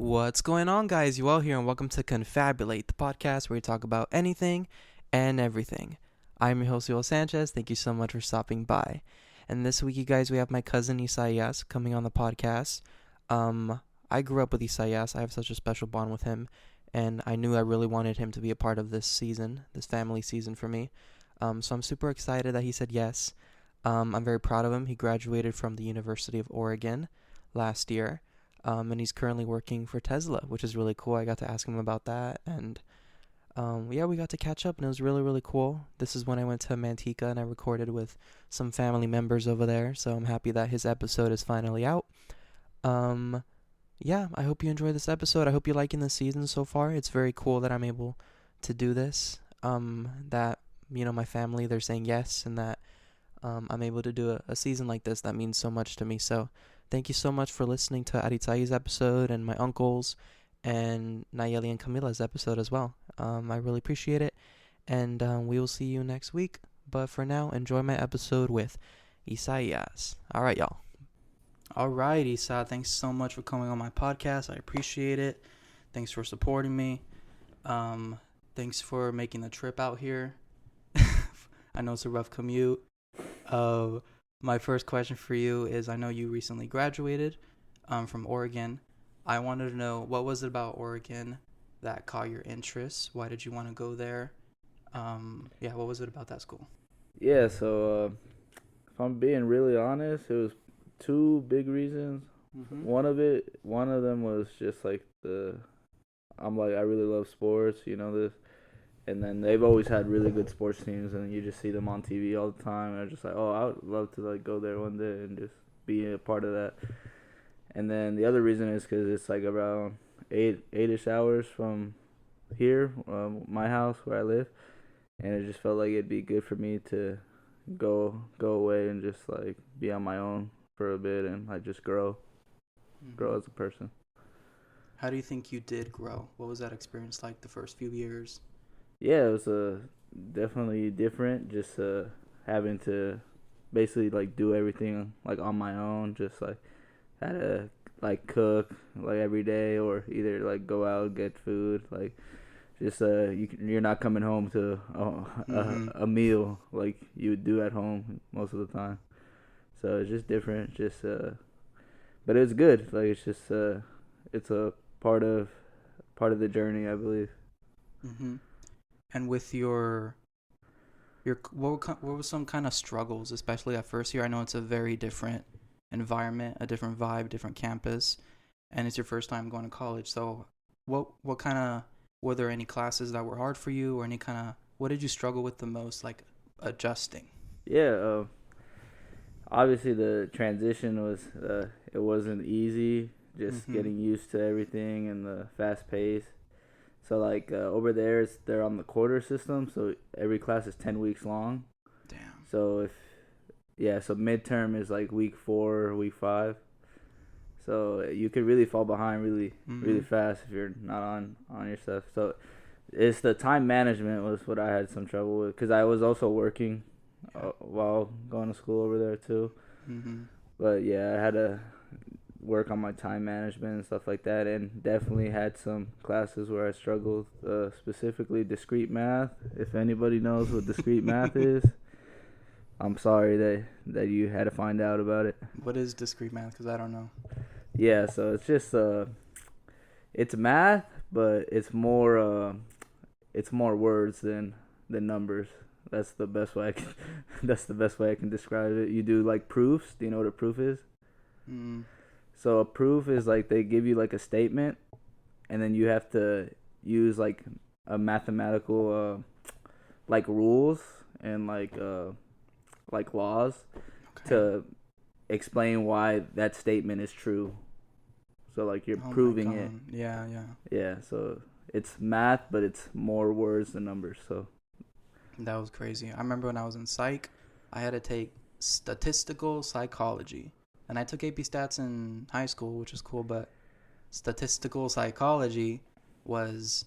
What's going on, guys? Yoel here, and welcome to Confabulate, the podcast where we talk about anything and everything. I'm your host, Yoel Sanchez. Thank you so much for stopping by. And this week, you guys, we have my cousin Isaias coming on the podcast. I grew up with Isaias. I have such a special bond with him, and I knew I really wanted him to be a part of this season, this family season for me. So I'm super excited that he said yes. I'm very proud of him. He graduated from the University of Oregon last year. And he's currently working for Tesla, which is really cool. I got to ask him about that, and we got to catch up, and it was really, really cool. This is when I went to Manteca, and I recorded with some family members over there, so I'm happy that his episode is finally out. I hope you enjoy this episode. I hope you're liking the season so far. It's very cool that I'm able to do this, that, my family, they're saying yes, and that I'm able to do a season like this. That means so much to me, so thank you so much for listening to Aritai's episode and my uncle's and Nayeli and Camila's episode as well. I really appreciate it, and we will see you next week. But for now, enjoy my episode with Isaias. All right, y'all. All right, Isa, thanks so much for coming on my podcast. I appreciate it. Thanks for supporting me. Thanks for making the trip out here. I know it's a rough commute. My first question for you is, I know you recently graduated from Oregon. I wanted to know, what was it about Oregon that caught your interest? Why did you want to go there? What was it about that school? Yeah, so if I'm being really honest, it was two big reasons. Mm-hmm. One of them was just like I really love sports, this. And then they've always had really good sports teams, and you just see them on TV all the time. And I'm just like, oh, I would love to go there one day and just be a part of that. And then the other reason is because it's around eight-ish hours from here, my house where I live, and it just felt like it'd be good for me to go away and just be on my own for a bit and just grow as a person. How do you think you did grow? What was that experience like the first few years? Yeah, it was definitely different. Just having to basically do everything on my own. Just had to cook every day, or either go out and get food. You're not coming home to a meal like you would do at home most of the time. So it's just different. But it's good. It's a part of the journey, I believe. Mm-hmm. And with your what were some kind of struggles, especially at first year? I know it's a very different environment, a different vibe, different campus, and it's your first time going to college. So what kind of, were there any classes that were hard for you, or what did you struggle with the most, adjusting? Yeah, obviously the transition was it wasn't easy, just getting used to everything and the fast pace. So over there, they're on the quarter system, so every class is 10 weeks long. Damn. So so midterm is week 4, week 5. So you could really fall behind really fast if you're not on your stuff. So it's the time management was what I had some trouble with, because I was also working while going to school over there too. Mm-hmm. But yeah, I had to work on my time management and stuff like that, and definitely had some classes where I struggled, specifically discrete math. If anybody knows what discrete math is, I'm sorry that you had to find out about it. What is discrete math? Because I don't know. Yeah, so it's just it's math, but it's more words than numbers. That's the best way I can describe it. You do proofs. Do you know what a proof is? So a proof is they give you a statement, and then you have to use a mathematical rules and laws to explain why that statement is true. So you're proving it. Yeah. Yeah, so it's math, but it's more words than numbers. So that was crazy. I remember when I was in psych, I had to take statistical psychology. And I took AP Stats in high school, which is cool, but statistical psychology was,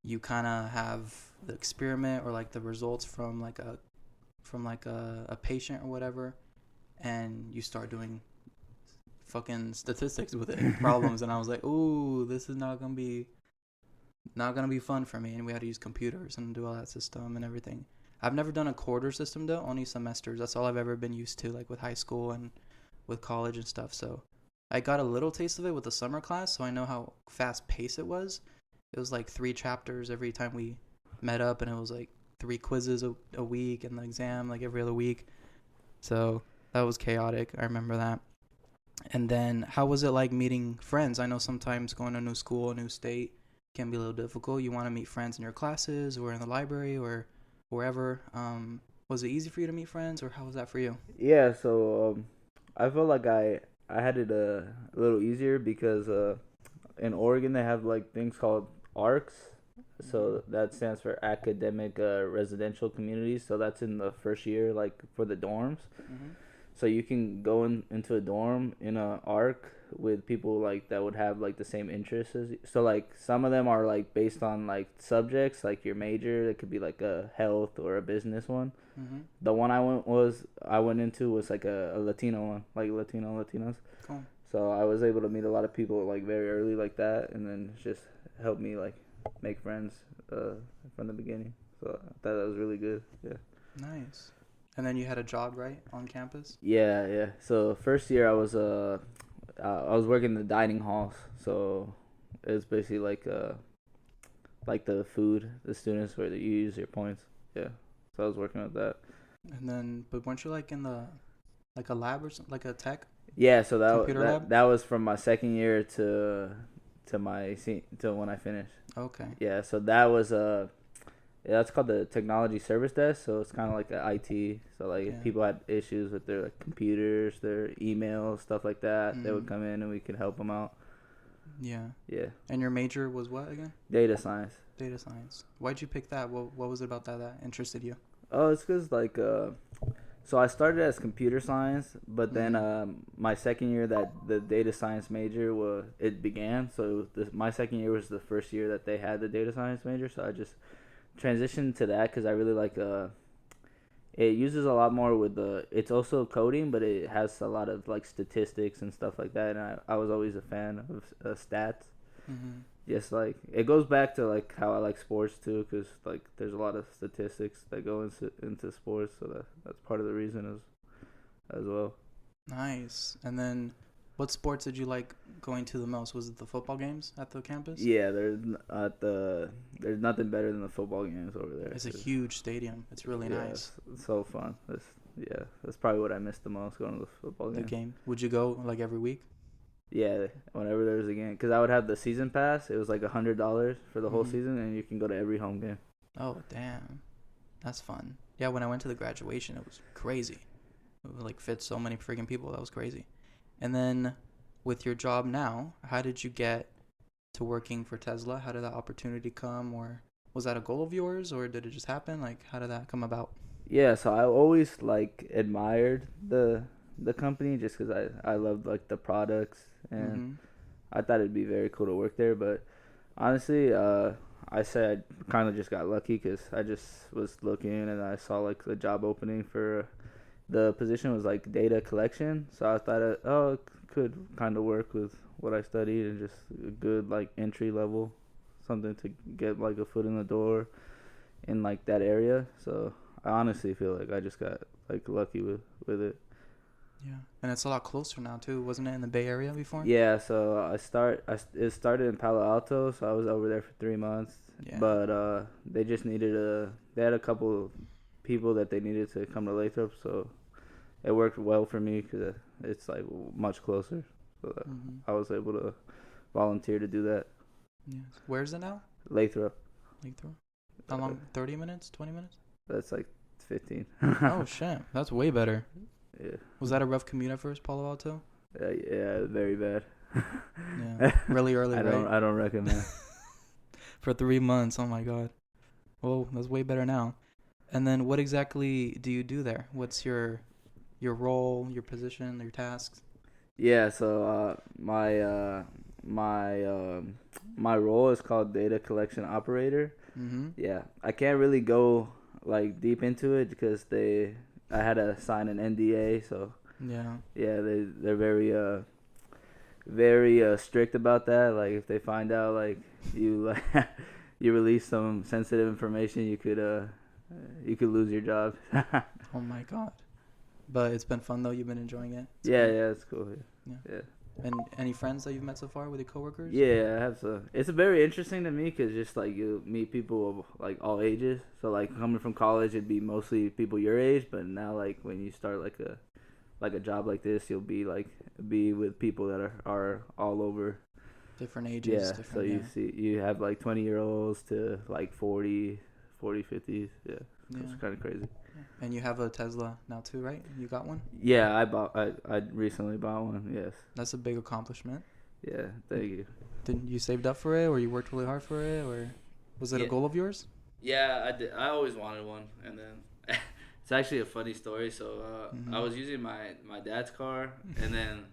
you kind of have the experiment or the results from a patient or whatever, and you start doing fucking statistics with it, problems, and I was like, ooh, this is not gonna be fun for me. And we had to use computers and do all that system and everything. I've never done a quarter system though, only semesters. That's all I've ever been used to, like with high school and with college and stuff. So I got a little taste of it with the summer class, so I know how fast paced it was. It was like 3 chapters every time we met up, and it was like 3 quizzes a week and the exam like every other week. So that was chaotic. I remember that. And then how was it like meeting friends? I know sometimes going to a new school, a new state can be a little difficult. You want to meet friends in your classes or in the library or wherever. Was it easy for you to meet friends, or how was that for you? Yeah, so I felt like I had it a little easier because in Oregon they have like things called ARCs. So that stands for academic residential communities. So that's in the first year, like for the dorms. Mm-hmm. So you can go into a dorm in a arc with people like that would have like the same interests as you. So like some of them are like based on like subjects, like your major. It could be like a health or a business one. Mm-hmm. The one I went into was like a Latino one, like Latinos. Cool. So I was able to meet a lot of people like very early like that, and then just helped me like make friends from the beginning. So I thought that was really good. Yeah. Nice. And then you had a job, right, on campus? Yeah, yeah. So first year I was working in the dining halls. So it's basically like the food the students where you use your points. Yeah. So I was working with that. And then, but weren't you like in the, like a lab or something, like a tech Yeah. So computer lab? that was from my second year to when I finished. Okay. Yeah. So that was yeah, that's called the technology service desk. So it's kind of like a IT. So like Yeah. if people had issues with their like computers, their emails, stuff like that, they would Mm. come in and we could help them out. Yeah. Yeah, And your major was what again? data science. Data science. Why'd you pick that? What was it about that interested you? Oh, it's because like so I started as computer science, but then my second year that the data science major it began. So my second year was the first year that they had the data science major. So I just transitioned to that because I really like it uses a lot more with it's also coding, but it has a lot of like statistics and stuff like that, and I was always a fan of stats. Mm-hmm. Just like it goes back to like how I like sports too, because like there's a lot of statistics that go into sports, so that's part of the reason as well. Nice. And then, what sports did you like going to the most? Was it the football games at the campus? Yeah, there's nothing better than the football games over there. It's a huge stadium. It's really nice. It's so fun. That's probably what I missed the most, going to the football The game. game. Would you go like every week? Yeah, whenever there was a game, because I would have the season pass. It was like $100 for the whole Mhm. season, and you can go to every home game. Oh, damn. That's fun. Yeah, when I went to the graduation, it was crazy. It would like fit so many freaking people. That was crazy. And then with your job now, how did you get to working for Tesla? How did that opportunity come, or was that a goal of yours, or did it just happen? Like, how did that come about? Yeah, so I always like admired the company just because I loved like the products, and Mm-hmm. I thought it'd be very cool to work there. But honestly, I said I kind of just got lucky because I just was looking and I saw like the job opening for the position was like data collection. So I thought, it could kind of work with what I studied and just a good like entry level, something to get like a foot in the door in like that area. So I honestly feel like I just got like lucky with it. Yeah, and it's a lot closer now too, wasn't it, in the Bay Area before? Yeah, so it started in Palo Alto, so I was over there for 3 months. Yeah. But they just they had a couple people that they needed to come to Lathrop, so it worked well for me because it's like much closer. So Mm-hmm. I was able to volunteer to do that. Yes. Where is it now? Lathrop, Lathrop. How long? 30 minutes? 20 minutes? that's like 15. Oh shit, that's way better. Yeah. Was that a rough commute at first, Palo Alto? Yeah, very bad. Yeah, really early, I right? don't recommend. For 3 months. Oh my god. Well, that's way better now. And then, what exactly do you do there? What's your role, your position, your tasks? Yeah, so my role is called data collection operator. Mm-hmm. Yeah, I can't really go like deep into it because I had to sign an NDA. So Yeah. yeah, they're very very strict about that. Like if they find out like you like you release some sensitive information, you could lose your job. Oh my god. But it's been fun though. You've been enjoying it. It's Yeah, cool. yeah, it's cool. Yeah. Yeah. And any friends that you've met so far with your coworkers? Yeah, I have so. It's very interesting to me because just like you meet people of like all ages. So like coming from college, it'd be mostly people your age. But now like when you start like a job like this, you'll be with people that are all over. Different ages. Yeah. Different, So you have like 20-year-olds to like 40, 50s. Yeah. It's kind of crazy. And you have a Tesla now too, right? You got one? Yeah, I recently bought one. Yes. That's a big accomplishment. Yeah. Thank you. Didn't you saved up for it, or you worked really hard for it, or was it a goal of yours? Yeah, I did. I always wanted one, and then it's actually a funny story. So I was using my dad's car, and then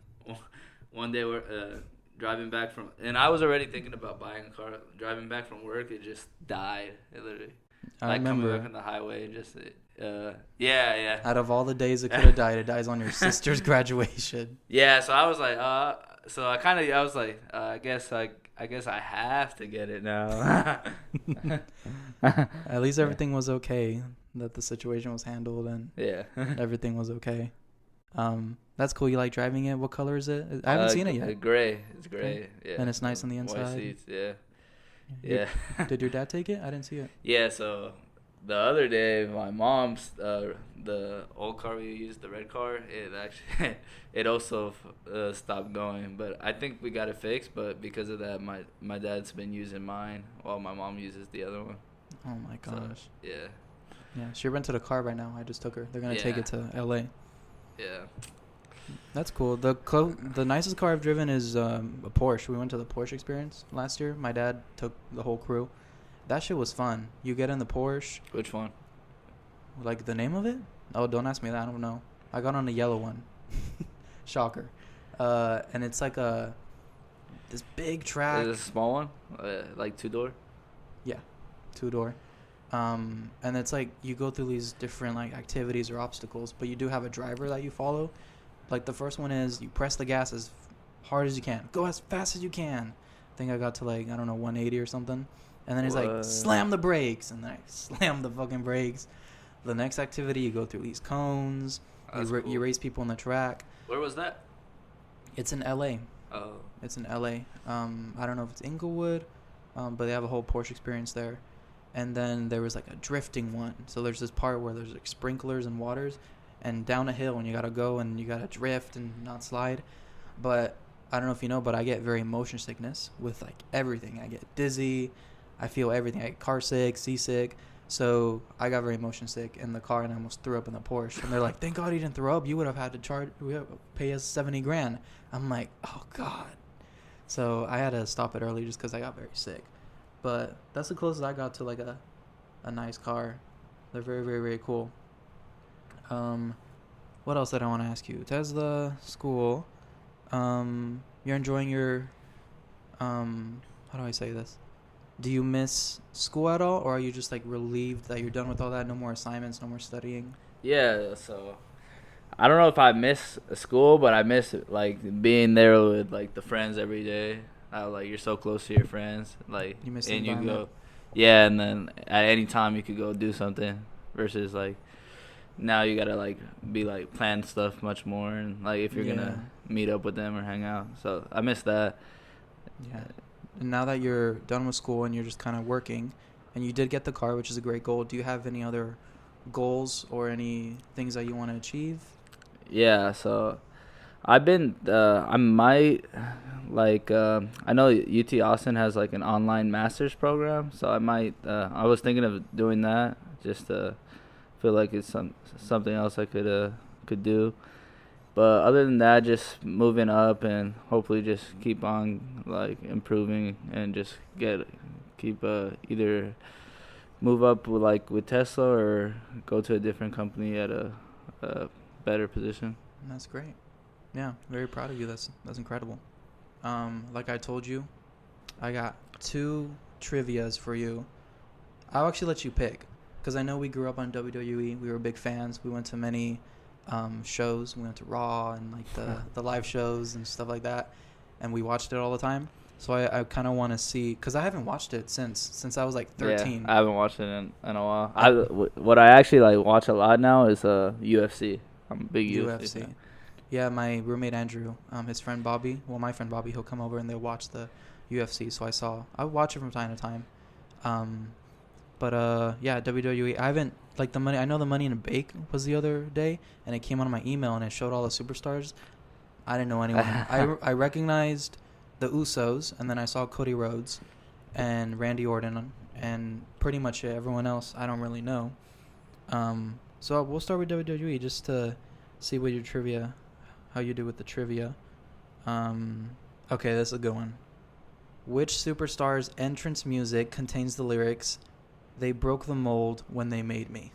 one day we're driving back from, and I was already thinking about buying a car. Driving back from work, it just died. It literally. I remember. Coming back on the highway, and just yeah. Out of all the days it could have died, it dies on your sister's graduation. Yeah, so I was like, I was like, I guess I have to get it now. At least everything was okay. That the situation was handled and yeah, everything was okay. That's cool. You like driving it? What color is it? I haven't seen it yet. Gray. It's gray. Yeah. And it's nice on the inside. White seats. Yeah. Yeah. Did your dad take it? I didn't see it. Yeah. So the other day, my mom's the old car we used, the red car, it actually it also stopped going. But I think we got it fixed. But because of that, my dad's been using mine while my mom uses the other one. Oh my gosh. So, yeah. Yeah, she rented a car right now. I just took her. They're gonna take it to LA. Yeah. That's cool. The nicest car I've driven is a Porsche. We went to the Porsche experience last year. My dad took the whole crew. That shit was fun. You get in the Porsche. Which one? Like the name of it? Oh, don't ask me that. I don't know. I got on the yellow one. Shocker. And it's like this big track. Is it a small one? Like 2-door? Yeah, 2-door. And it's like you go through these different like activities or obstacles, but you do have a driver that you follow. Like the first one is you press the gas as hard as you can, go as fast as you can. I think I got to like, I don't know, 180 or something. And then he's like, slam the brakes, and then I slam the fucking brakes. The next activity, you go through these cones. Cool. You race people on the track. Where was that? It's in LA. Oh. It's in LA. I don't know if it's Inglewood, but they have a whole Porsche experience there. And then there was like a drifting one. So there's this part where there's like sprinklers and waters, and down a hill, and you gotta go and you gotta drift and not slide. But I don't know if you know, but I get very motion sickness with like everything. I get dizzy. I feel everything. I get car sick, seasick. So I got very motion sick in the car, and I almost threw up in the Porsche. And they're like, "Thank God you didn't throw up. You would have had to pay us $70,000." I'm like, "Oh God." So I had to stop it early just because I got very sick. But that's the closest I got to like a nice car. They're very, very, very cool. What else did I want to ask you? Tesla, school. You're enjoying your how do I say this? Do you miss school at all, or are you just like relieved that you're done with all that? No more assignments, no more studying. Yeah, so I don't know if I miss school, but I miss like being there with like the friends every day. Like you're so close to your friends, like You miss and the you go, environment. yeah, and then at any time you could go do something versus like now you gotta like be like plan stuff much more, and like if you're gonna meet up with them or hang out. So I miss that. Yeah. And now that you're done with school and you're just kind of working, and you did get the car, which is a great goal, do you have any other goals or any things that you want to achieve? Yeah, so I've been I might like I know UT Austin has like an online master's program, so I might I was thinking of doing that just to feel like it's something else I could do. But other than that, just moving up and hopefully just keep on like improving and just keep either move up with Tesla or go to a different company at a better position. That's great. Yeah, very proud of you. That's incredible. Like I told you, I got 2 trivias for you. I'll actually let you pick, because I know we grew up on WWE. We were big fans. We went to many shows. We went to Raw and like the live shows and stuff like that. and we watched it all the time. So I kind of want to see, because I haven't watched it since I was like 13. Yeah, I haven't watched it in a while. What I actually like watch a lot now is UFC. I'm a big UFC fan. Yeah, my roommate Andrew, his friend Bobby, my friend Bobby, he'll come over and they'll watch the UFC. So I watch it from time to time. Yeah, WWE. I haven't, like, the money. I know the Money in a Bake was the other day, and it came on my email and it showed all the superstars. I didn't know anyone. I recognized the Usos, and then I saw Cody Rhodes and Randy Orton, and pretty much everyone else I don't really know. So we'll start with WWE just to see what your trivia, how you do with the trivia. Okay, this is a good one. Which superstar's entrance music contains the lyrics, "They broke the mold when they made me"?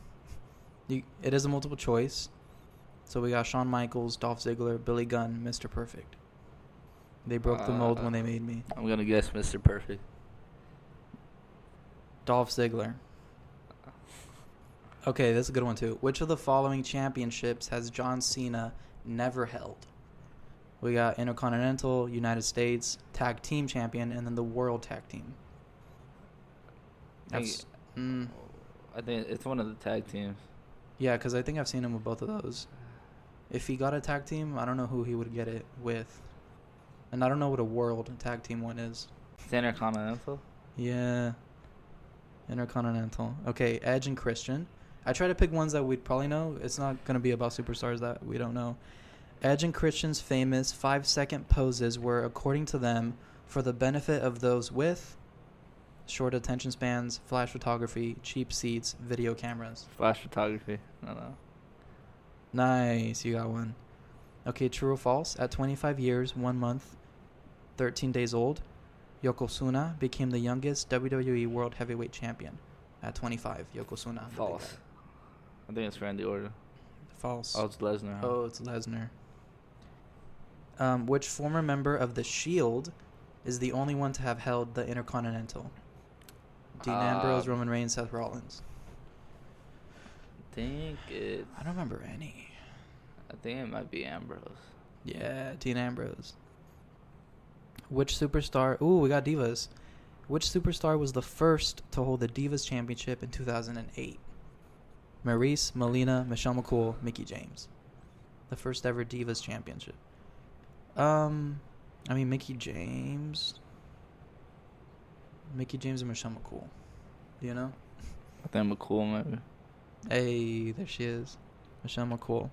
It is a multiple choice. So we got Shawn Michaels, Dolph Ziggler, Billy Gunn, Mr. Perfect. They broke the mold when they made me. I'm going to guess Mr. Perfect. Dolph Ziggler. Okay, this is a good one too. Which of the following championships has John Cena never held? We got Intercontinental, United States, Tag Team Champion, and then the World Tag Team. I think it's one of the tag teams. Yeah, because I think I've seen him with both of those. If he got a tag team, I don't know who he would get it with. And I don't know what a World Tag Team one is. It's Intercontinental? Yeah. Intercontinental. Okay, Edge and Christian. I try to pick ones that we'd probably know. It's not going to be about superstars that we don't know. Edge and Christian's famous 5-second poses were, according to them, for the benefit of those with short attention spans, flash photography, cheap seats, video cameras. Flash photography. No. Nice, you got one. Okay, true or false? At 25 years, 1 month, 13 days old, Yokozuna became the youngest WWE World Heavyweight Champion. At 25, Yokozuna. False. I think it's Randy Orton. False. Oh, it's Lesnar. Huh? Oh, it's Lesnar. Which former member of The Shield is the only one to have held the Intercontinental? Dean Ambrose, Roman Reigns, Seth Rollins. I think it's... I don't remember any. I think it might be Ambrose. Yeah, Dean Ambrose. Which superstar... Ooh, we got Divas. Which superstar was the first to hold the Divas Championship in 2008? Maurice, Melina, Michelle McCool, Mickie James. The first ever Divas Championship. Mickie James. Mickie James and Michelle McCool. Do you know? I think McCool maybe. Hey, there she is. Michelle McCool.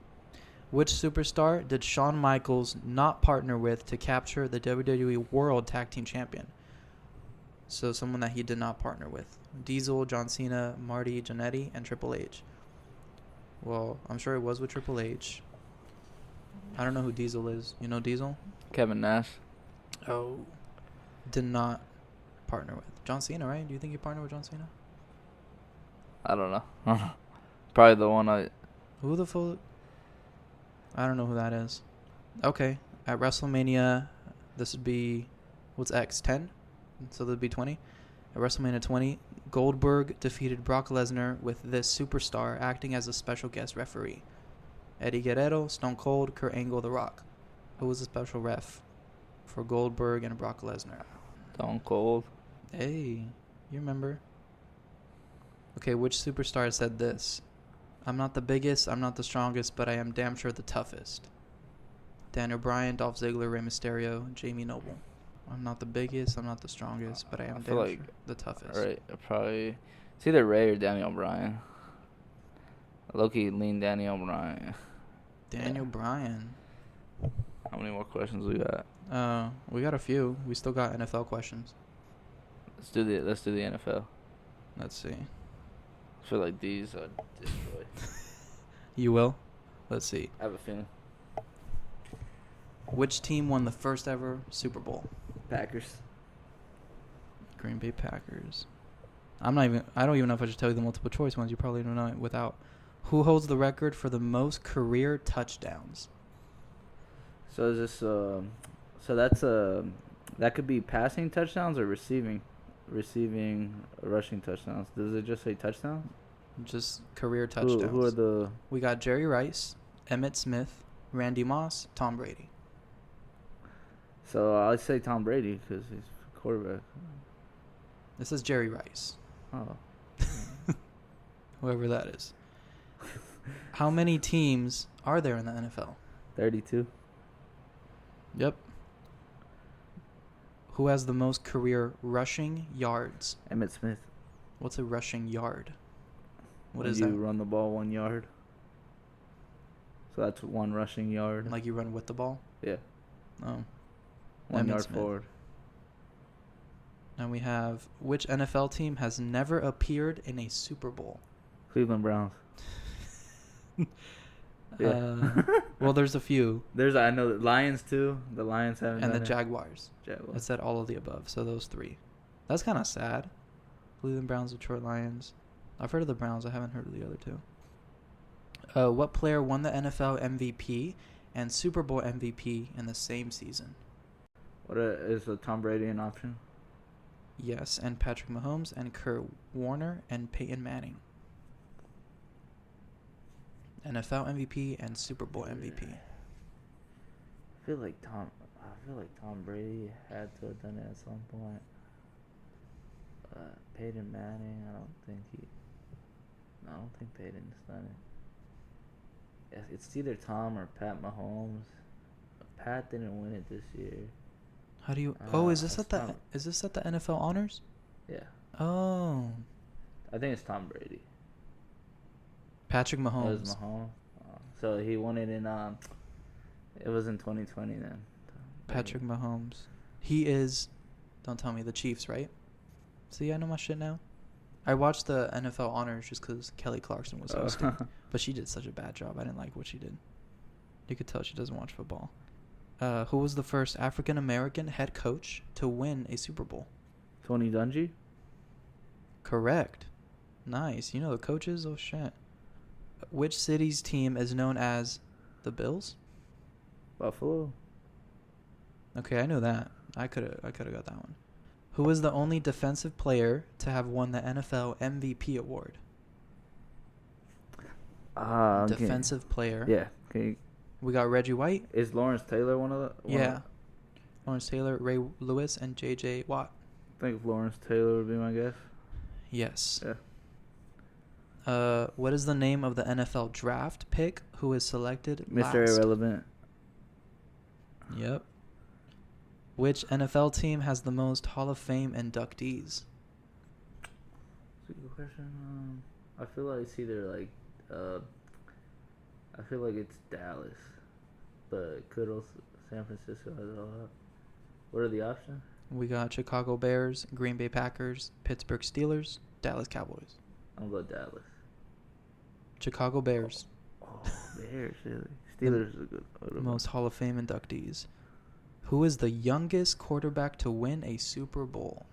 Which superstar did Shawn Michaels not partner with to capture the WWE World Tag Team Champion? So someone that he did not partner with. Diesel, John Cena, Marty Jannetty, and Triple H. Well, I'm sure it was with Triple H. I don't know who Diesel is. You know Diesel? Kevin Nash. Oh. Did not partner with. John Cena, right? Do you think he partnered with John Cena? I don't know. Probably the one Who the fuck? I don't know who that is. Okay. At WrestleMania, this would be... What's X? 10? So that would be 20. At WrestleMania 20, Goldberg defeated Brock Lesnar with this superstar acting as a special guest referee. Eddie Guerrero, Stone Cold, Kurt Angle, The Rock. Who was the special ref for Goldberg and Brock Lesnar? Stone Cold. Hey, you remember. Okay, which superstar said this? I'm not the biggest, I'm not the strongest, but I am damn sure the toughest. Daniel Bryan, Dolph Ziggler, Rey Mysterio, Jamie Noble. I'm not the biggest, I'm not the strongest, but I am damn sure the toughest. Right, probably. It's either Ray or Daniel Bryan. Low-key lean Daniel Bryan. Daniel Bryan. How many more questions we got? We got a few. We still got NFL questions. Let's do the NFL. Let's see. I feel like these are destroyed. You will? Let's see. I have a feeling. Which team won the first ever Super Bowl? Packers. Green Bay Packers. I don't even know if I should tell you the multiple choice ones. You probably don't know it without. Who holds the record for the most career touchdowns? So is this so that's that could be passing touchdowns or receiving rushing touchdowns. Does it just say touchdowns? Just career touchdowns. Who are the... We got Jerry Rice, Emmitt Smith, Randy Moss, Tom Brady. So I'd say Tom Brady because he's quarterback. This is Jerry Rice. Oh. Whoever that is. How many teams are there in the NFL? 32. Yep. Who has the most career rushing yards? Emmitt Smith. What's a rushing yard? What When is you that? run the ball 1 yard. So that's 1 rushing yard. Like you run with the ball? Yeah. Oh. 1 Emmitt yard Smith. forward. And we have, which NFL team has never appeared in a Super Bowl? Cleveland Browns. Yeah. Well, there's a few. I know the Lions too. The Lions haven't. And the done it. Jaguars. I said all of the above, so those 3. That's kind of sad. Cleveland Browns, Detroit Lions. I've heard of the Browns. I haven't heard of the other 2. What player won the NFL MVP and Super Bowl MVP in the same season? Is a Tom Brady an option? Yes, and Patrick Mahomes and Kurt Warner and Peyton Manning. NFL MVP and Super Bowl MVP. I feel like Tom Brady had to have done it at some point. Peyton Manning, I don't think Peyton's done it. Yeah, it's either Tom or Pat Mahomes. Pat didn't win it this year. How do you? Is this at the NFL honors? Yeah. Oh. I think it's Tom Brady. Patrick Mahomes. It was Mahomes. So he won it in. It was in 2020 then. Patrick Mahomes. He is. Don't tell me the Chiefs, right? See, I know my shit now. I watched the NFL honors just because Kelly Clarkson was hosting, but she did such a bad job. I didn't like what she did. You could tell she doesn't watch football. Who was the first African American head coach to win a Super Bowl? Tony Dungy? Correct. Nice. You know the coaches? Oh, shit. Which city's team is known as the Bills? Buffalo. Okay, I know that. I could have got that one. Who was the only defensive player to have won the NFL MVP award? Defensive player. Yeah. Okay. We got Reggie White. Is Lawrence Taylor one of the? Yeah. Lawrence Taylor, Ray Lewis, and J.J. Watt. I think Lawrence Taylor would be my guess. Yes. Yeah. What is the name of the NFL draft pick who is selected Mr. last? Irrelevant. Yep. Which NFL team has the most Hall of Fame inductees? That's a good question. I feel like it's either I feel like it's Dallas, but could also San Francisco has it all up. What are the options? We got Chicago Bears, Green Bay Packers, Pittsburgh Steelers, Dallas Cowboys. I'm going to go Dallas. Chicago Bears. Oh, Bears, really? Steelers is a good one. Most Hall of Fame inductees. Who is the youngest quarterback to win a Super Bowl?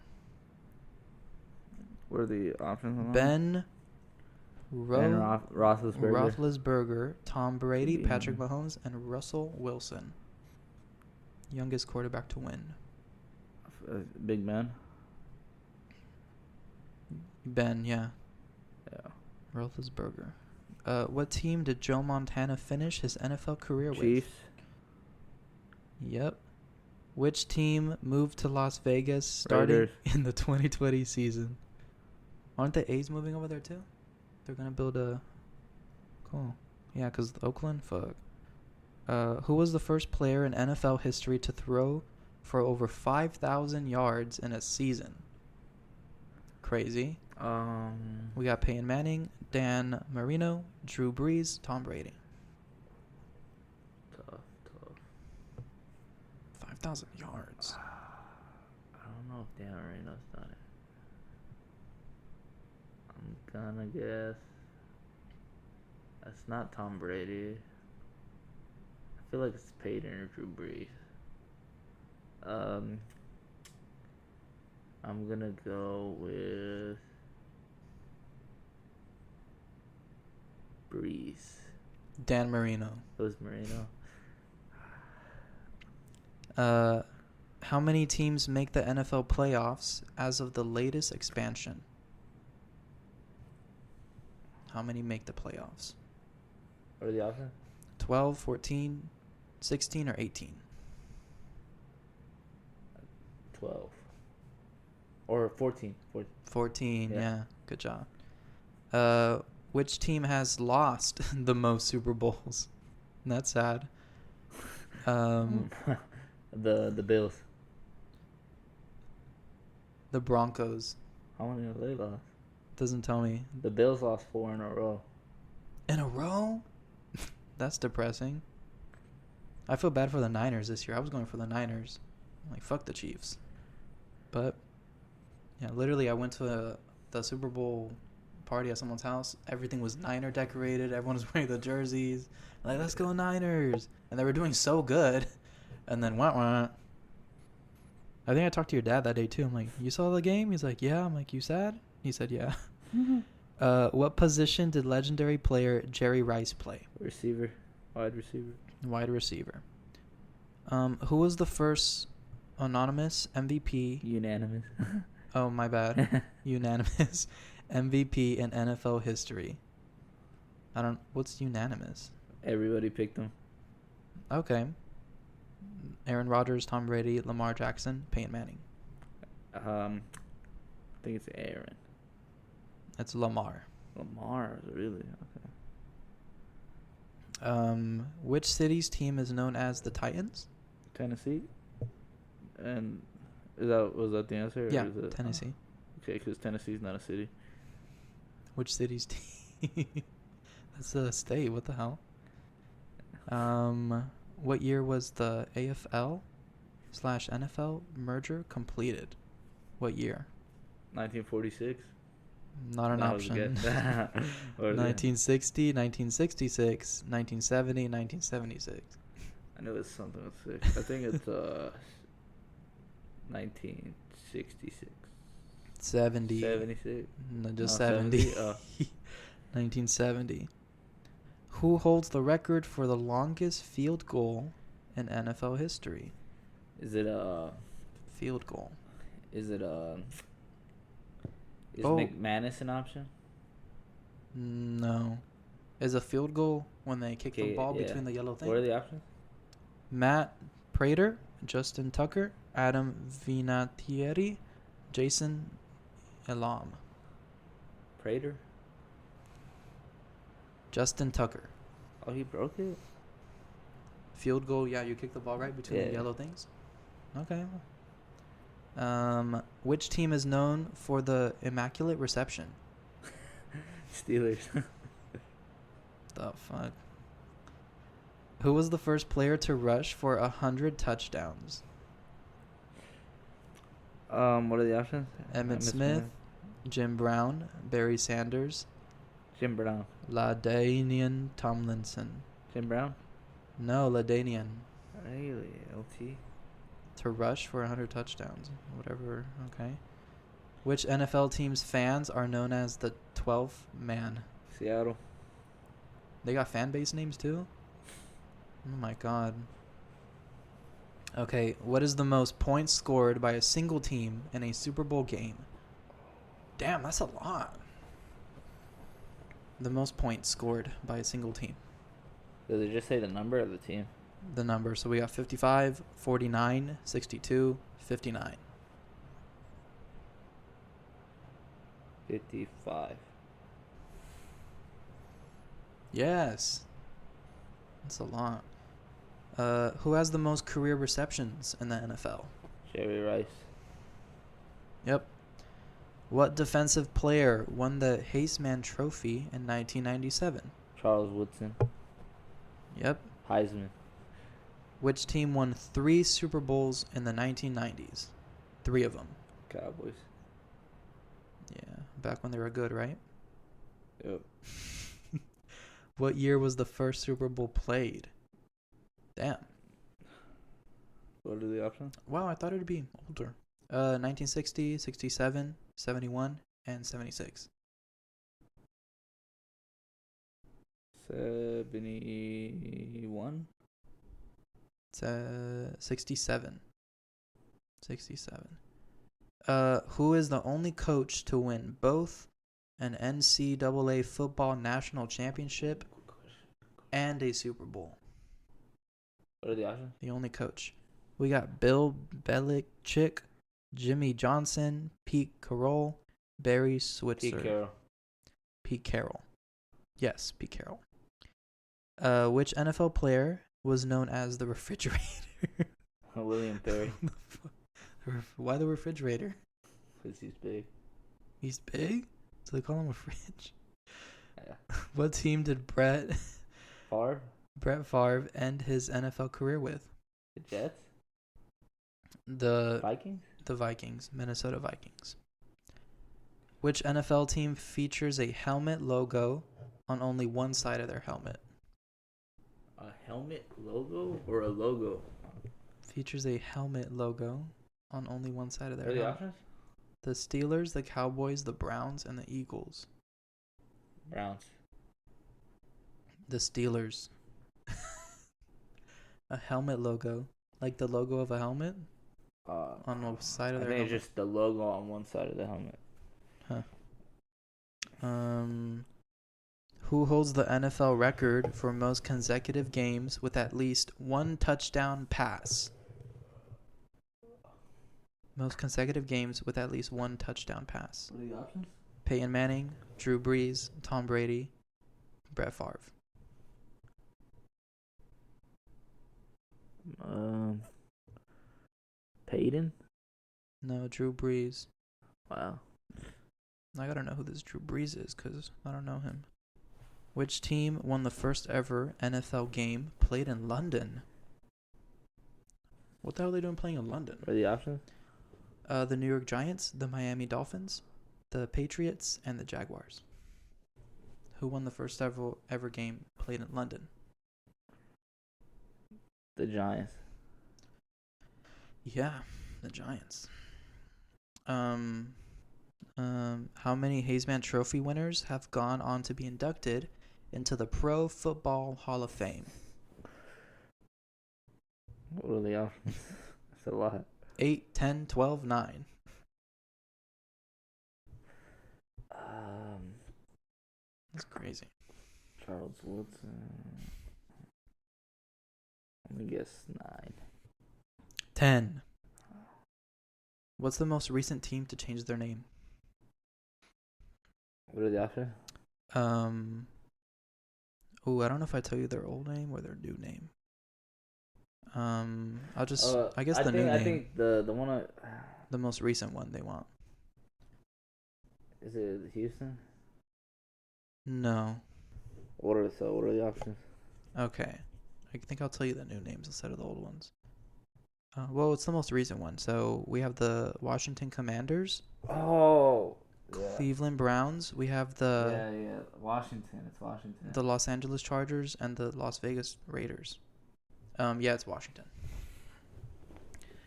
What are the options? Ben Roethlisberger. Roethlisberger, Tom Brady, Patrick Mahomes, and Russell Wilson. Youngest quarterback to win. Big Ben. Ben, yeah. Yeah. Roethlisberger. What team did Joe Montana finish his NFL career Chiefs. with? Yep. Which team moved to Las Vegas starting Raiders. in the 2020 season? Aren't the A's moving over there too? They're going to build a... Cool. Yeah, because Oakland? Fuck. Who was the first player in NFL history to throw for over 5,000 yards in a season? Crazy. We got Peyton Manning, Dan Marino, Drew Brees, Tom Brady. Tough. 5,000 yards. I don't know if Dan Marino's done it. I'm gonna guess. That's not Tom Brady. I feel like it's Peyton or Drew Brees. I'm gonna go with Brees. Dan Marino. It was Marino. How many teams make the NFL playoffs as of the latest expansion? How many make the playoffs? What are the options? 12, 14, 16, or 18? 12. Or 14. 14. 14, Yeah. yeah. Good job. Which team has lost the most Super Bowls? That's sad. The Bills. The Broncos. How many have they lost? Doesn't tell me. The Bills lost 4 in a row. In a row? That's depressing. I feel bad for the Niners this year. I was going for the Niners. I'm like, fuck the Chiefs. But, yeah, literally I went to the Super Bowl party at someone's house. Everything was Niner decorated. Everyone was wearing the jerseys. Like, let's go Niners. And they were doing so good. And then, wah. I think I talked to your dad that day, too. I'm like, you saw the game? He's like, yeah. I'm like, you sad? He said, yeah. What position did legendary player Jerry Rice play? Receiver. Wide receiver. Wide receiver. Who was the first anonymous MVP? Unanimous. Oh, my bad. Unanimous MVP in NFL history. What's unanimous? Everybody picked him. Okay. Aaron Rodgers, Tom Brady, Lamar Jackson, Peyton Manning. I think it's Aaron. It's Lamar. Lamar, really? Okay. Which city's team is known as the Titans? Tennessee. And was that the answer? Yeah, Tennessee. Okay, because Tennessee's not a city. Which city's team? That's a state. What the hell? What year was the AFL/NFL merger completed? What year? 1946. Not an option. 1960, 1966, 1970, 1976. I know it's something with 6. I think it's 1966. 70. 76. No, just 70. 1970. Who holds the record for the longest field goal in NFL history? Is it a field goal? Is McManus an option? No. Is a field goal when they kick the ball between the yellow thing? What are the options? Matt Prater, Justin Tucker, Adam Vinatieri, Jason Elam. Prater? Justin Tucker. Oh, he broke it? Field goal, yeah, you kick the ball right between the yellow things. Okay. Which team is known for the Immaculate Reception? Steelers. The fuck? Who was the first player to rush for 100 touchdowns? What are the options? Emmitt Smith, Jim Brown, Barry Sanders, Jim Brown. LaDainian Tomlinson. Jim Brown? No, LaDainian. Really? LT? To rush for 100 touchdowns. Whatever. Okay. Which NFL team's fans are known as the 12th man? Seattle. They got fan base names too? Oh my god. Okay, what is the most points scored by a single team in a Super Bowl game? Damn, that's a lot. The most points scored by a single team. Does it just say the number of the team? The number. So we got 55, 49, 62, 59. 55. Yes. That's a lot. Who has the most career receptions in the NFL? Jerry Rice. Yep. What defensive player won the Heisman Trophy in 1997? Charles Woodson. Yep. Heisman. Which team won 3 Super Bowls in the 1990s? 3 of them. Cowboys. Yeah, back when they were good, right? Yep. What year was the first Super Bowl played? Damn. What are the options? Wow, I thought it would be older. 1960, 67, 71, and 76. 71? 67. 67. Who is the only coach to win both an NCAA football national championship and a Super Bowl? What are the options? The only coach. We got Bill Belichick, Jimmy Johnson, Pete Carroll, Barry Switzer. Pete Carroll. Pete Carroll. Yes, Pete Carroll. Which NFL player was known as the refrigerator? William Perry. Why the refrigerator? Because he's big. He's big? So they call him a fridge? Yeah. What team did Brett Favre? end his NFL career with? The Jets? The Vikings? The Vikings, Minnesota Vikings. Which NFL team features a helmet logo on only one side of their helmet? A helmet logo or a logo? Features a helmet logo on only one side of their Are the helmet. options? The Steelers, the Cowboys, the Browns, and the Eagles. Browns. The Steelers. A helmet logo. Like the logo of a helmet? On the side of I their think helmet. it's just the logo on one side of the helmet. Huh. Who holds the NFL record for most consecutive games with at least one touchdown pass? Most consecutive games with at least one touchdown pass. What are the options? Peyton Manning, Drew Brees, Tom Brady, Brett Favre. Peyton? No, Drew Brees. Wow. I gotta know who this Drew Brees is because I don't know him. Which team won the first ever NFL game played in London? What the hell are they doing playing in London? What are the options? The New York Giants, the Miami Dolphins, the Patriots, and the Jaguars. Who won the first ever game played in London? The Giants. Yeah, the Giants. How many Heisman Trophy winners have gone on to be inducted into the Pro Football Hall of Fame? What are the options? That's a lot. 8, 10, 12, 9. That's crazy. Charles Woodson. Let me guess 9. 10. What's the most recent team to change their name? What are the options? I don't know if I tell you their old name or their new name. I guess the new name. I think the one The most recent one they want. is it Houston? No. What are the options? Okay. I think I'll tell you the new names instead of the old ones. Well, it's the most recent one. So we have the Washington Commanders. Oh. Yeah. Cleveland Browns. We have the Washington. It's Washington. the Los Angeles Chargers and the Las Vegas Raiders. Yeah, it's Washington.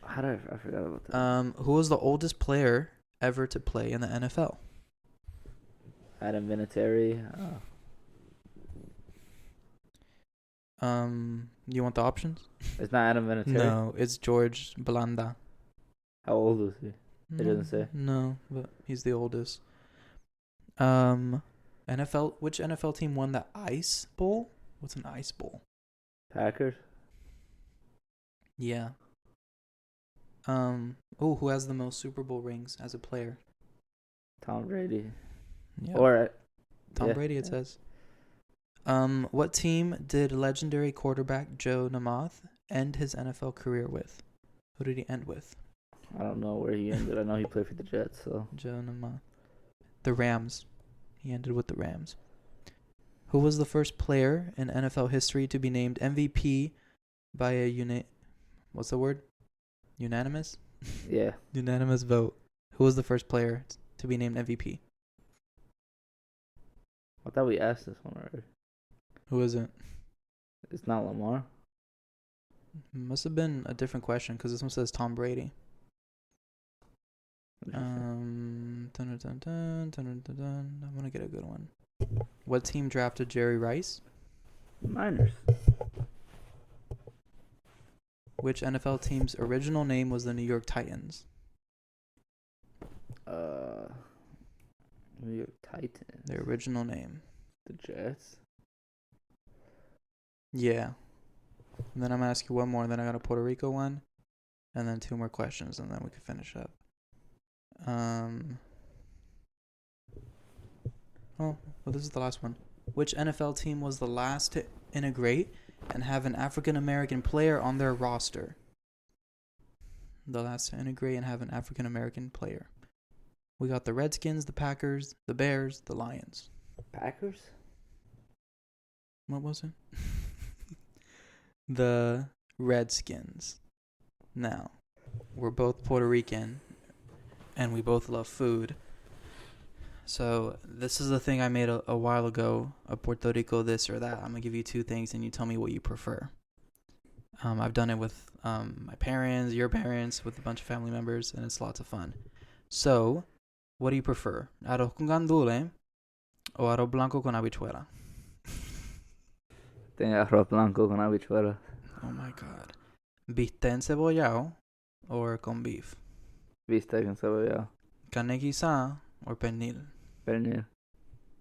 I forgot about that. Who was the oldest player ever to play in the NFL? Adam Vinatieri. You want the options? It's not Adam Vinatieri. No, it's George Blanda. How old was he? It doesn't say. No, but he's the oldest. Which NFL team won the Ice Bowl? What's an Ice Bowl? Packers. Yeah. Who has the most Super Bowl rings as a player? Tom Brady. Yeah. Or Tom Brady, it says. What team did legendary quarterback Joe Namath end his NFL career with? Who did he end with? I don't know where he ended. I know he played for the Jets, so. Joe Namath. The Rams. He ended with the Rams. Who was the first player in NFL history to be named MVP by a what's the word? Unanimous? Yeah. Unanimous vote. Who was the first player to be named MVP? I thought we asked this one already. Who is it? It's not Lamar. Must have been a different question because this one says Tom Brady. I'm gonna get a good one. What team drafted Jerry Rice? Niners. Which NFL team's original name was the New York Titans? New York Titans. Their original name. The Jets. Yeah. And then I'm gonna ask you one more, and then I got a Puerto Rico one, and then 2 more questions, and then we can finish up. Well, this is the last one. Which NFL team was the last to integrate and have an African American player on their roster? The last to integrate and have an African American player. We got the Redskins, the Packers, the Bears, the Lions. Packers? What was it? The Redskins. Now, we're both Puerto Rican, and we both love food. So this is a thing I made a while ago, a Puerto Rico this or that. I'm going to give you two things, and you tell me what you prefer. I've done it with my parents, your parents, with a bunch of family members, and it's lots of fun. So, what do you prefer? Arroz con gandule o arroz blanco con habichuela? Tengo arroz blanco con habichuela. Oh my god. Bistec encebollado or con beef? Bistec encebollado. Carne guisada or pernil? Pernil.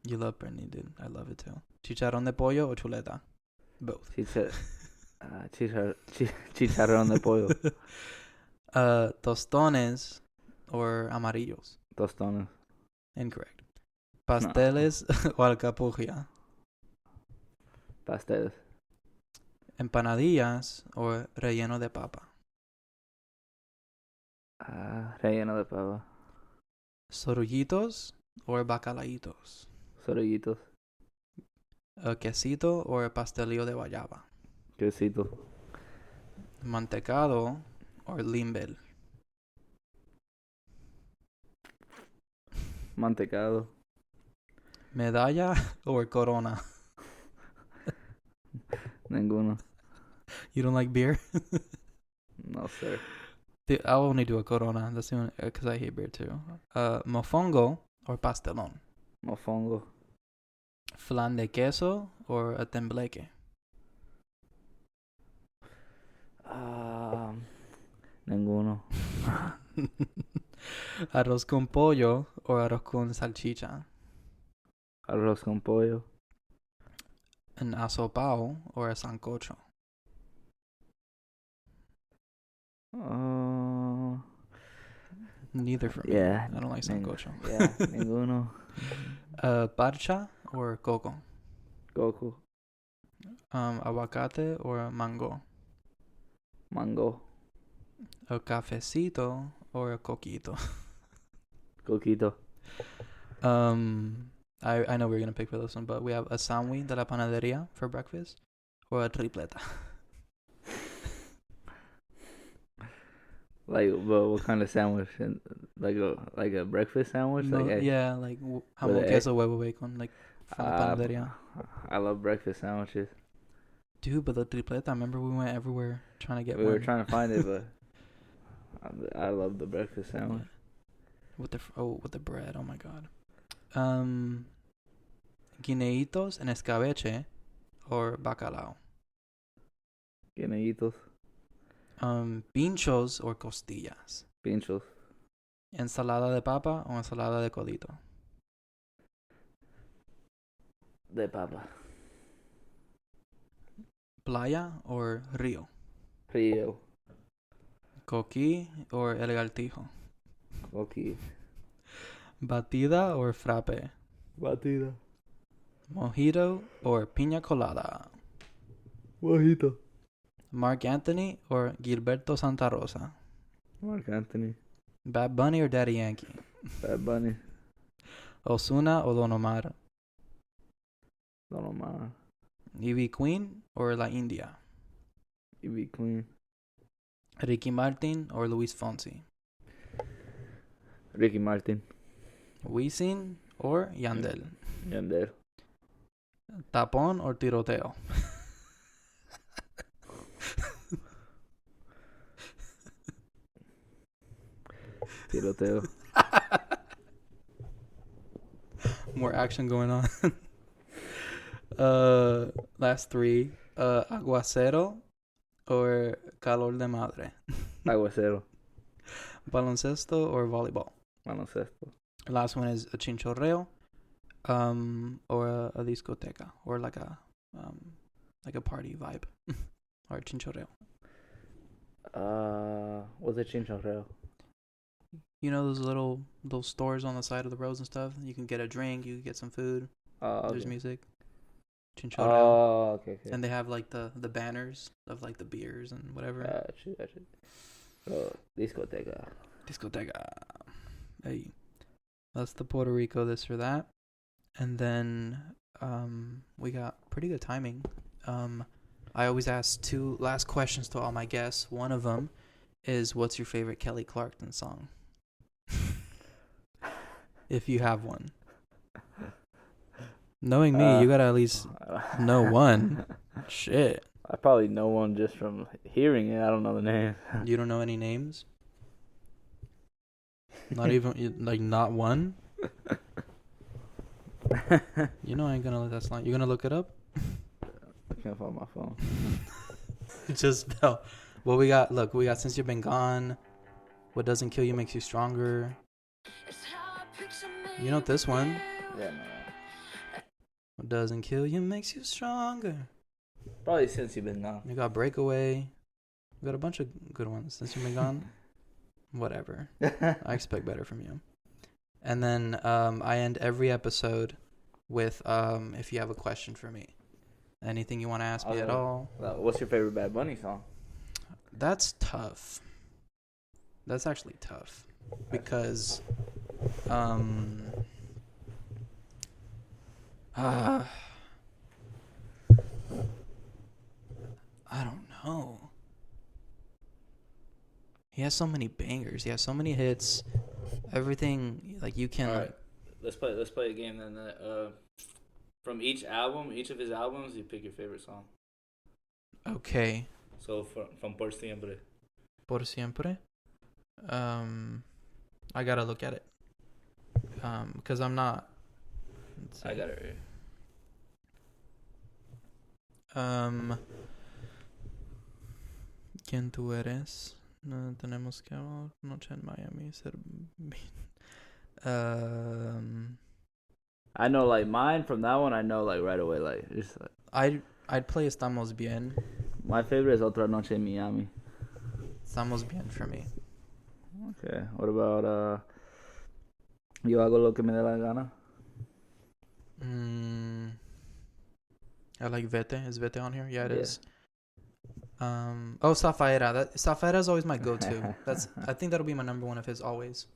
You love pernil, dude. I love it too. Chicharrón de pollo or chuleta? Both. Chicharrón de pollo. Tostones or amarillos? Tostones. Incorrect. Pasteles o alcapurria? Pasteles. Empanadillas or relleno de papa? Relleno de papa. Sorullitos or bacalaitos? Sorullitos. Quesito or pastelillo de guayaba? Quesito. Mantecado or limbel? Mantecado. Medalla or corona? Ninguno. You don't like beer? No, sir. I'll only do a corona. That's the only, because I hate beer too. Mofongo or pastelón? Mofongo. Flan de queso or a tembleque? Ninguno. Arroz con pollo or arroz con salchicha? Arroz con pollo. An asopao or a sancocho? Neither for me. Yeah. I don't like sancocho. Yeah, ninguno. Parcha or coco? Goku. Aguacate or mango? Mango. A cafecito or a coquito? Coquito. I know we're gonna pick for this one, but we have a sandwich de la panadería for breakfast or a tripleta. Like, what kind of sandwich? Like a breakfast sandwich? No, like yeah, like jamón, queso, huevo, bacon, like from the panadería. I love breakfast sandwiches. Dude, but the tripleta, I remember we went everywhere trying to get one. We were trying to find it, but I love the breakfast sandwich. With the bread, oh my god. Guineitos en escabeche or bacalao? Guineitos. Pinchos or costillas? Pinchos. Ensalada de papa o ensalada de codito? De papa. Playa or río? Río. Coquí or el galtijo? Coquí. Batida or frappe? Batida. Mojito or piña colada? Mojito. Mark Anthony or Gilberto Santa Rosa? Mark Anthony. Bad Bunny or Daddy Yankee? Bad Bunny. Osuna or Don Omar? Don Omar. Ivy Queen or La India? Ivy Queen. Ricky Martin or Luis Fonsi? Ricky Martin. Wisin or Yandel? Yandel. Tapón or tiroteo? Tiroteo. More action going on. Last three. Aguacero or calor de madre? Aguacero. Baloncesto or volleyball? Baloncesto. Last one is a chinchorreo, or a discoteca, or like a party vibe, or a chinchorreo. What's a chinchorreo? You know those stores on the side of the roads and stuff. You can get a drink. You can get some food. There's Okay. music. Chinchorreo. Oh, okay. And they have like the banners of like the beers and whatever. Gotcha. Oh, discoteca. Discoteca. Hey, that's the Puerto Rico this or that. And then we got pretty good timing. I always ask 2 last questions to all my guests. One of them is, what's your favorite Kelly Clarkson song? If you have one. Knowing me, you gotta at least know one. Shit. I probably know one just from hearing it. I don't know the name. You don't know any names? Not even, like, not one? You know I ain't gonna let that slide. You gonna look it up? I can't find my phone. Just no. Well, we got Since You've Been Gone. What Doesn't Kill You Makes You Stronger. You know this one? Yeah, no. What doesn't kill you makes you stronger. Probably Since You've Been Gone. You got Breakaway. We got a bunch of good ones. Since You've Been Gone. Whatever. I expect better from you. And then I end every episode with if you have a question for me. Anything you want to ask me at all. What's your favorite Bad Bunny song? That's tough. That's actually tough. Because I don't know. He has so many bangers. He has so many hits. Everything, like, you can. All right, let's play a game then. From each of his albums, you pick your favorite song. Okay. So from Por Siempre. Por Siempre. I gotta look at it. Because I'm not. I got it right. ¿Quién tú eres? No tenemos que hablar. Noche en Miami. I know, like, mine from that one. I know, like, right away, like, just like, I'd play Estamos Bien. My favorite is Otra Noche en Miami. Estamos Bien for me. Okay. What about Yo hago lo que me dé la gana? I like Vete. Is Vete on here? Yeah, it is. Zafaera. Zafaera is always my go-to. I think that'll be my number one of his always.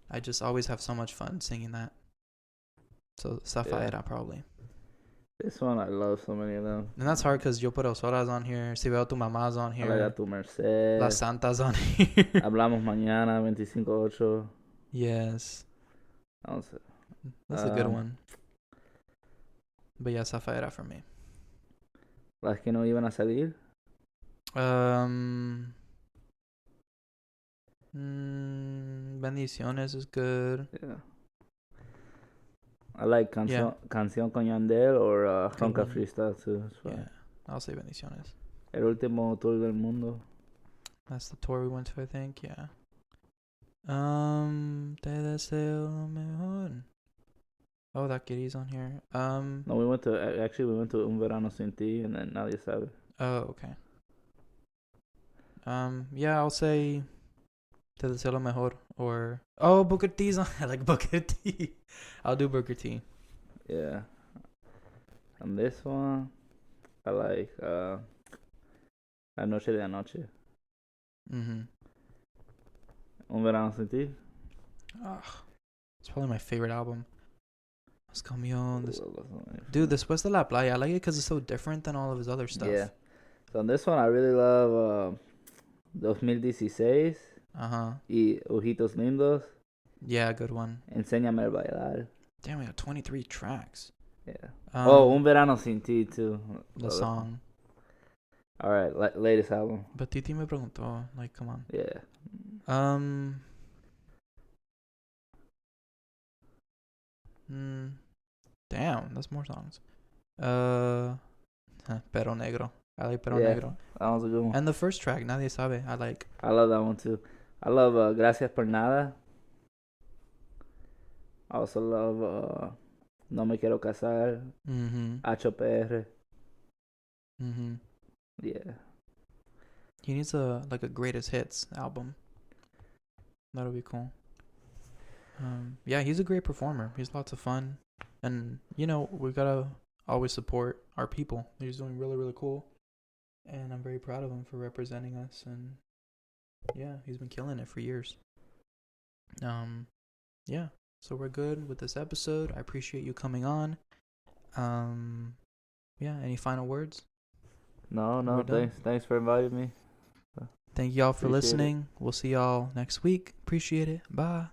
I just always have so much fun singing that. So Zafaera probably. This one, I love so many of them. And that's hard because Yo Por El Sora's on here. Si Veo Tu Mamás on here. Habla Tu Merced. La Santa's on here. Hablamos Mañana, 25-8. Yes. That's a good one. But yeah, Zafaera for me. Las que no iban a salir. Bendiciones is good. Yeah. I like Canción con Yandel or Ronca Freestyle too. Yeah, I'll say Bendiciones. El último tour del mundo. That's the tour we went to, I think. Yeah. Te deseo lo mejor. Oh, that kitty's on here. No, we went to Un Verano Sin Ti and then Nadie Sabe. Oh, okay. Yeah, I'll say Te deseo lo mejor or Booker T's on. I like Booker T. I'll do Booker T. Yeah. And this one, I like La Noche de Anoche. Mm-hmm. Un Verano Sin Ti. It's probably my favorite album. Dude, Después de la Playa. I like it because it's so different than all of his other stuff. Yeah. So on this one, I really love 2016. Y Ojitos Lindos. Yeah, good one. Enséñame a bailar. Damn, we got 23 tracks. Yeah. Un Verano Sin Ti too. The song. All right, latest album. But Titi me preguntó, like, come on. Yeah. Damn, that's more songs. Pero Negro. I like Pero Negro. That one's a good one. And the first track, Nadie Sabe, I like. I love that one too. I love Gracias por Nada. I also love No Me Quiero Casar. HPR. Yeah. He needs a greatest hits album. That'll be cool. Yeah, he's a great performer. He's lots of fun, and we gotta always support our people. He's doing really, really cool, and I'm very proud of him for representing us. And yeah, he's been killing it for years. Yeah. So we're good with this episode. I appreciate you coming on. Yeah. Any final words? No. Thanks for inviting me. Thank y'all for Appreciate it. listening. We'll see y'all next week. Appreciate it. Bye.